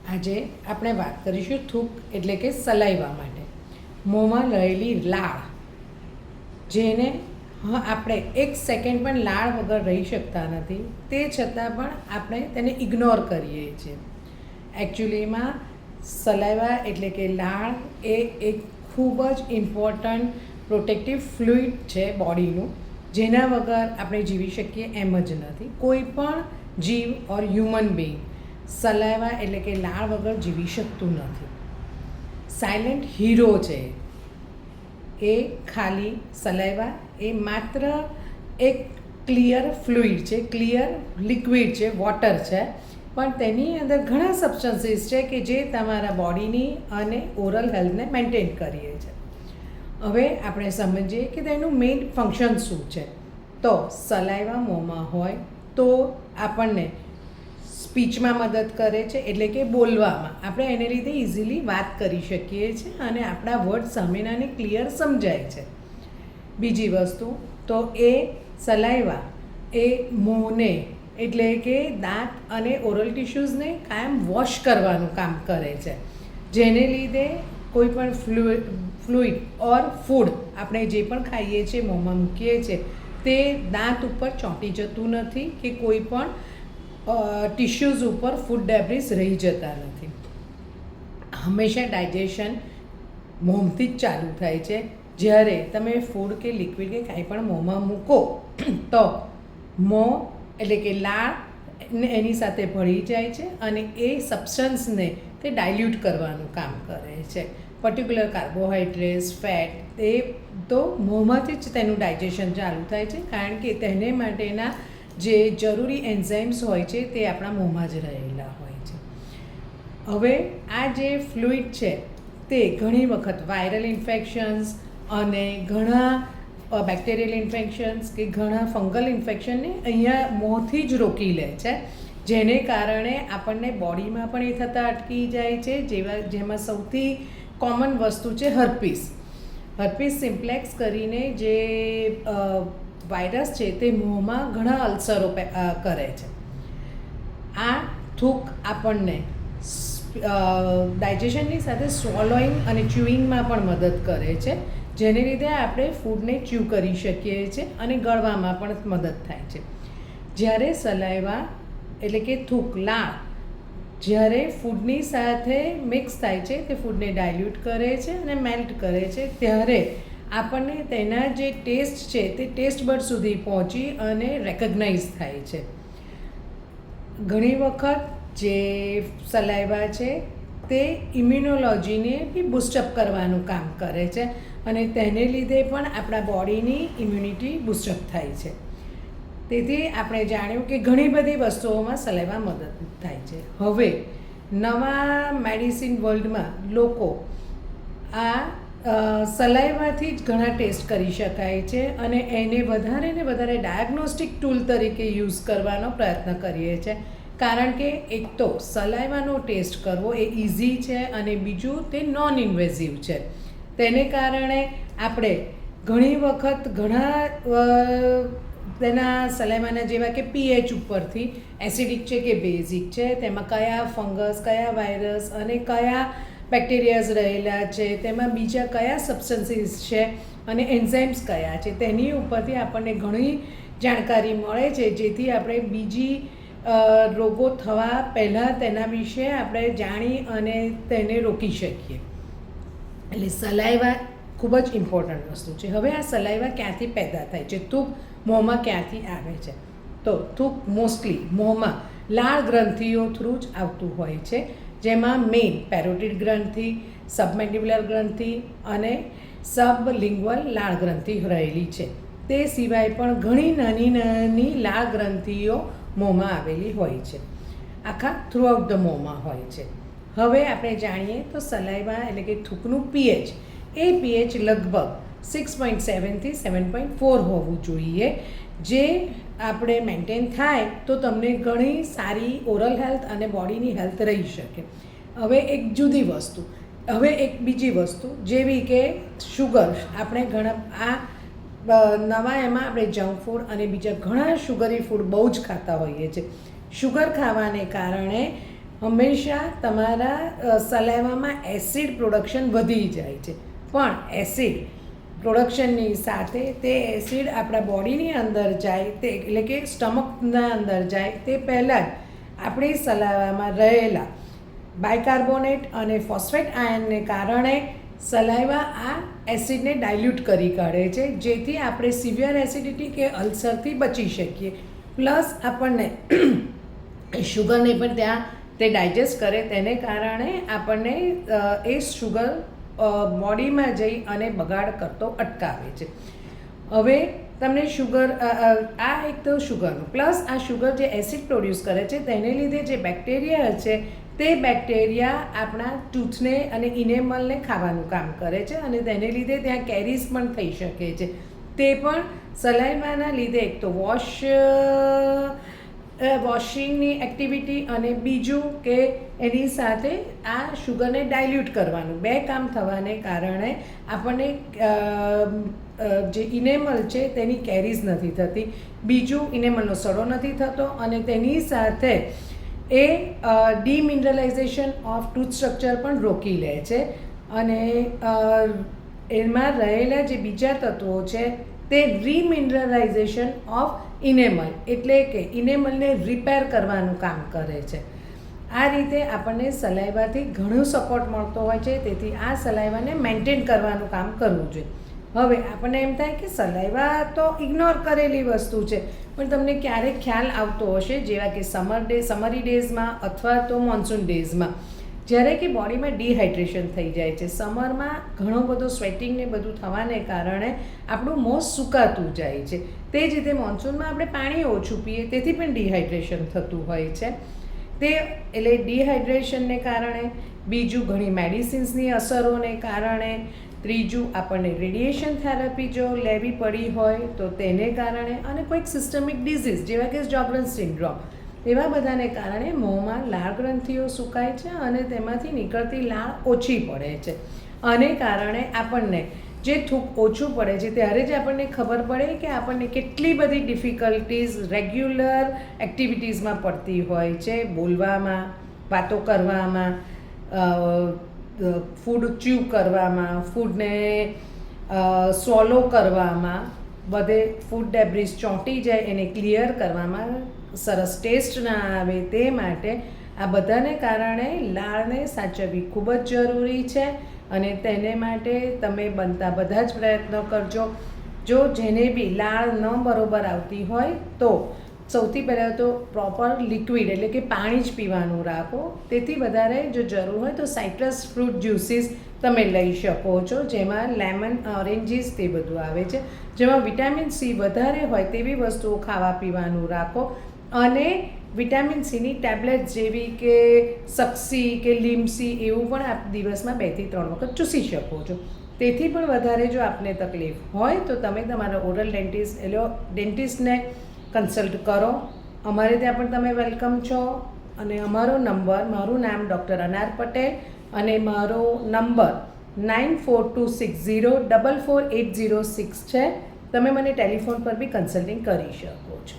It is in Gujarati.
આજે આપણે વાત કરીશું થૂક એટલે કે સલાઈવા માટે. મોંમાં રહેલી લાળ, જેને આપણે એક સેકન્ડ પણ લાળ વગર રહી શકતા નથી, તે છતાં પણ આપણે તેને ઇગ્નોર કરીએ છીએ. એકચ્યુઅલીમાં સલાઈવા એટલે કે લાળ એ એક ખૂબ જ ઇમ્પોર્ટન્ટ પ્રોટેક્ટિવ ફ્લુઇડ છે બોડીનું, જેના વગર આપણે જીવી શકીએ એમ જ નથી. કોઈ પણ જીવ ઓર હ્યુમન બિંગ સલાઈવા એટલે કે લાળ વગર જીવી શકતું નથી. સાયલેન્ટ હીરો છે એ. ખાલી સલાઈવા એ માત્ર એક ક્લિયર ફ્લુઇડ છે, ક્લિયર લિક્વિડ છે, વોટર છે, પણ તેની અંદર ઘણા સબસ્ટન્સીસ છે કે જે તમારા બોડીની અને ઓરલ હેલ્થને મેન્ટેન કરીએ છે. હવે આપણે સમજીએ કે તેનું મેઇન ફંક્શન શું છે. તો સલાઈવા મોંમાં હોય તો આપણને સ્પીચમાં મદદ કરે છે, એટલે કે બોલવામાં આપણે એને લીધે ઇઝીલી વાત કરી શકીએ છીએ અને આપણા વર્ડ સામેનાને ક્લિયર સમજાય છે. બીજી વસ્તુ તો એ સલાઈવા એ મોંને એટલે કે દાંત અને ઓરલ ટિશ્યુઝને કાયમ વોશ કરવાનું કામ કરે છે, જેને લીધે કોઈ પણ ફ્લુઇડ ઓર ફૂડ આપણે જે પણ ખાઈએ છીએ, મોંમાં મૂકીએ છીએ, તે દાંત ઉપર ચોંટી જતું નથી કે કોઈ પણ ટિશ્યુઝ ઉપર ફૂડ ડેબ્રિસ રહી જતા નથી. હંમેશા ડાયજેશન મોંથી જ ચાલુ થાય છે. જ્યારે તમે ફૂડ કે લિક્વિડ કે કાંઈ પણ મોંમાં મૂકો તો મોં એટલે કે લાળ એની સાથે ભળી જાય છે અને એ સબસ્ટન્સને તે ડાયલ્યુટ કરવાનું કામ કરે છે. પર્ટિક્યુલર કાર્બોહાઈડ્રેટ્સ, ફેટ એ તો મોંમાંથી જ તેનું ડાયજેશન ચાલુ થાય છે, કારણ કે તેને માટેના જે જરૂરી એન્ઝાઇમ્સ હોય છે તે આપણા મોંમાં જ રહેલા હોય છે. હવે આ જે ફ્લુઇડ છે તે ઘણી વખત વાયરલ ઇન્ફેક્શન્સ અને ઘણા બેક્ટેરિયલ ઇન્ફેક્શન્સ કે ઘણા ફંગલ ઇન્ફેક્શનને અહીંયા મોંથી જ રોકી લે છે, જેને કારણે આપણને બોડીમાં પણ એ થતાં અટકી જાય છે. જેમાં સૌથી કોમન વસ્તુ છે હર્પીસ. હર્પીસ સિમ્પ્લેક્સ કરીને જે વાયરસ છે તે મોંમાં ઘણા અલ્સરો કરે છે. આ થૂક આપણને ડાયજેશનની સાથે સ્વોલોઈંગ અને ચ્યુઇંગમાં પણ મદદ કરે છે, જેને લીધે આપણે ફૂડને ચ્યુ કરી શકીએ છીએ અને ગળવામાં પણ મદદ થાય છે. જ્યારે સલાઈવા એટલે કે થૂક, લાળ જ્યારે ફૂડની સાથે મિક્સ થાય છે, તે ફૂડને ડાયલ્યુટ કરે છે અને મેલ્ટ કરે છે, ત્યારે આપણને તેના જે ટેસ્ટ છે તે ટેસ્ટ બડ સુધી પહોંચી અને રેકગ્નાઇઝ થાય છે. ઘણી વખત જે સલાઈવા છે તે ઇમ્યુનોલોજીને બી બૂસ્ટઅપ કરવાનું કામ કરે છે અને તેને લીધે પણ આપણા બોડીની ઇમ્યુનિટી બૂસ્ટઅપ થાય છે. તેથી આપણે જાણ્યું કે ઘણી બધી વસ્તુઓમાં સલાઈવા મદદ થાય છે. હવે નવા મેડિસિન વર્લ્ડમાં લોકો આ સલાઈવાથી જ ઘણા ટેસ્ટ કરી શકાય છે અને એને વધારે ને વધારે ડાયગ્નોસ્ટિક ટૂલ તરીકે યુઝ કરવાનો પ્રયત્ન કરીએ છીએ, કારણ કે એક તો સલાઈવાનો ટેસ્ટ કરવો એ ઇઝી છે અને બીજું તે નોન ઇન્વેઝિવ છે. તેને કારણે આપણે ઘણી વખત ઘણા તેના સલાઈવાના જેવા કે પીએચ ઉપરથી એસિડિક છે કે બેઝિક છે, તેમાં કયા ફંગસ, કયા વાયરસ અને કયા બેક્ટેરિયાઝ રહેલા છે, તેમાં બીજા કયા સબસ્ટન્સીસ છે અને એન્ઝાઇમ્સ કયા છે, તેની ઉપરથી આપણને ઘણી જાણકારી મળે છે, જેથી આપણે બીજી રોગો થવા પહેલાં તેના વિશે આપણે જાણી અને તેને રોકી શકીએ. એટલે સલાઈવા ખૂબ જ ઇમ્પોર્ટન્ટ વસ્તુ છે. હવે આ સલાઈવા ક્યાંથી પેદા થાય છે, થૂક મોંમાં ક્યાંથી આવે છે? તો થૂક મોસ્ટલી મોંમાં લાળ ગ્રંથિઓ થ્રુ જ આવતું હોય છે, જેમાં મેઇન પેરોટિડ ગ્રંથિ, સબમેન્ડિબ્યુલર ગ્રંથિ અને સબલિંગ્વલ લાળ ગ્રંથિ રહેલી છે. તે સિવાય પણ ઘણી નાની નાની લાળ ગ્રંથિઓ મોંમાં આવેલી હોય છે. આખા થ્રુઆઉટ ધ મોંમાં હોય છે. હવે આપણે જાણીએ તો સલાઈવા એટલે કે થૂકનું પીએચ, એ પીએચ લગભગ 6.7થી 7.4 હોવું જોઈએ, જે આપણે મેન્ટેન થાય તો તમને ઘણી સારી ઓરલ હેલ્થ અને બોડીની હેલ્થ રહી શકે. હવે એક જુદી વસ્તુ, હવે એક બીજી વસ્તુ જેવી કે શુગર. આપણે ઘણા નવા એમાં આપણે જંક ફૂડ અને બીજા ઘણા શુગરી ફૂડ બહુ જ ખાતા હોઈએ છીએ. શુગર ખાવાને કારણે હંમેશા તમારા સલાઈવામાં એસિડ પ્રોડક્શન વધી જાય છે, પણ એસિડ પ્રોડક્શનની સાથે તે એસિડ આપણા બોડીની અંદર જાય તે એટલે કે સ્ટમકના અંદર જાય તે પહેલાં જ આપણી સલાઈવામાં રહેલા બાયકાર્બોનેટ અને ફોસ્ફેટ આયનને કારણે સલાઈવા આ એસિડને ડાયલ્યુટ કરી કાઢે છે, જેથી આપણે સિવિયર એસિડિટી કે અલ્સરથી બચી શકીએ. પ્લસ આપણને શુગરને પણ ત્યાં તે ડાયજેસ્ટ કરે, તેને કારણે આપણને એ શુગર બોડીમાં જઈ અને બગાડ કરતો અટકાવે છે. હવે તમને શુગર આ એક તો શુગરનું પ્લસ આ શુગર જે એસિડ પ્રોડ્યુસ કરે છે તેને લીધે જે બેક્ટેરિયા છે તે બેક્ટેરિયા આપણા ટૂથને અને ઇનેમલને ખાવાનું કામ કરે છે અને તેને લીધે ત્યાં કેરીઝ પણ થઈ શકે છે. તે પણ સલાઈવાના લીધે એક તો વોશિંગની એક્ટિવિટી અને બીજું કે એની સાથે આ શુગરને ડાયલ્યુટ કરવાનું બે કામ થવાને કારણે આપણને જે ઇનેમલ છે તેની કેરીઝ નથી થતી, બીજું ઇનેમલનો સડો નથી થતો અને તેની સાથે એ ડીમિનરલાઇઝેશન ઓફ ટૂથ સ્ટ્રક્ચર પણ રોકી લે છે અને એમાં રહેલા જે બીજા તત્વો છે તે રીમિનરલાઇઝેશન ઓફ ઇનેમલ એટલે કે ઇનેમલને રિપેર કરવાનું કામ કરે છે. આ રીતે આપણને સલાઈવાથી ઘણો સપોર્ટ મળતો હોય છે, તેથી આ સલાઈવાને મેન્ટેન કરવાનું કામ કરવું જોઈએ. હવે આપણને એમ થાય કે સલાઈવા તો ઇગ્નોર કરેલી વસ્તુ છે, પણ તમને ક્યારેક ખ્યાલ આવતો હશે જેવા કે સમરી ડેઝમાં અથવા તો મોન્સૂન ડેઝમાં જ્યારે કે બોડીમાં ડિહાઇડ્રેશન થઈ જાય છે. સમરમાં ઘણો બધો સ્વેટિંગ ને બધું થવાને કારણે આપણું મોં સુકાતું જાય છે. તે જ રીતે મોન્સૂનમાં આપણે પાણી ઓછું પીએ તેથી પણ ડિહાઇડ્રેશન થતું હોય છે. તે એટલે ડિહાઇડ્રેશનને કારણે, બીજું ઘણી મેડિસિન્સની અસરોને કારણે, ત્રીજું આપણને રેડિયેશન થેરાપી જો લેવી પડી હોય તો તેને કારણે અને કોઈક સિસ્ટમિક ડિઝીઝ જેવા કે જોગ્રન્સ સિન્ડ્રોમ એવા બધાને કારણે મોંમાં લાળ ગ્રંથિઓ સુકાય છે અને તેમાંથી નીકળતી લાળ ઓછી પડે છે. આને કારણે આપણને જે થૂક ઓછું પડે છે ત્યારે જ આપણને ખબર પડે કે આપણને કેટલી બધી ડિફિકલ્ટીઝ રેગ્યુલર એક્ટિવિટીઝમાં પડતી હોય છે, બોલવામાં, વાતો કરવામાં, ફૂડ ચ્યુ કરવામાં, ફૂડને સ્વોલો કરવામાં, બધે ફૂડ ડેબ્રિસ ચોંટી જાય એને ક્લિયર કરવામાં, સરસ ટેસ્ટ ના આવે તે માટે આ બધાને કારણે લાળને સાચવવી ખૂબ જ જરૂરી છે અને તેને માટે તમે બનતા બધા જ પ્રયત્નો કરજો. જો જેને બી લાળ ન બરોબર આવતી હોય તો સૌથી પહેલાં તો પ્રોપર લિક્વિડ એટલે કે પાણી જ પીવાનું રાખો. તેથી વધારે જો જરૂર હોય તો સાઇટ્રસ ફ્રૂટ જ્યુસીસ તમે લઈ શકો છો, જેમાં લેમન, ઓરેન્જીસ તે બધું આવે છે, જેમાં વિટામિન સી વધારે હોય તેવી વસ્તુઓ ખાવા પીવાનું રાખો અને વિટામિન સીની ટેબ્લેટ જેવી કે સક્સી કે લીમસી એવું પણ આપ દિવસમાં 2 થી 3 વખત ચૂસી શકો છો. તેથી પણ વધારે જો આપને તકલીફ હોય તો તમે તમારા ઓરલ ડેન્ટિસ્ટને કન્સલ્ટ કરો. અમારે ત્યાં પણ તમે વેલકમ છો અને મારું નામ ડૉક્ટર અનાર પટેલ અને મારો નંબર 9426044806 છે. તમે મને ટેલિફોન પર બી કન્સલ્ટિંગ કરી શકો છો.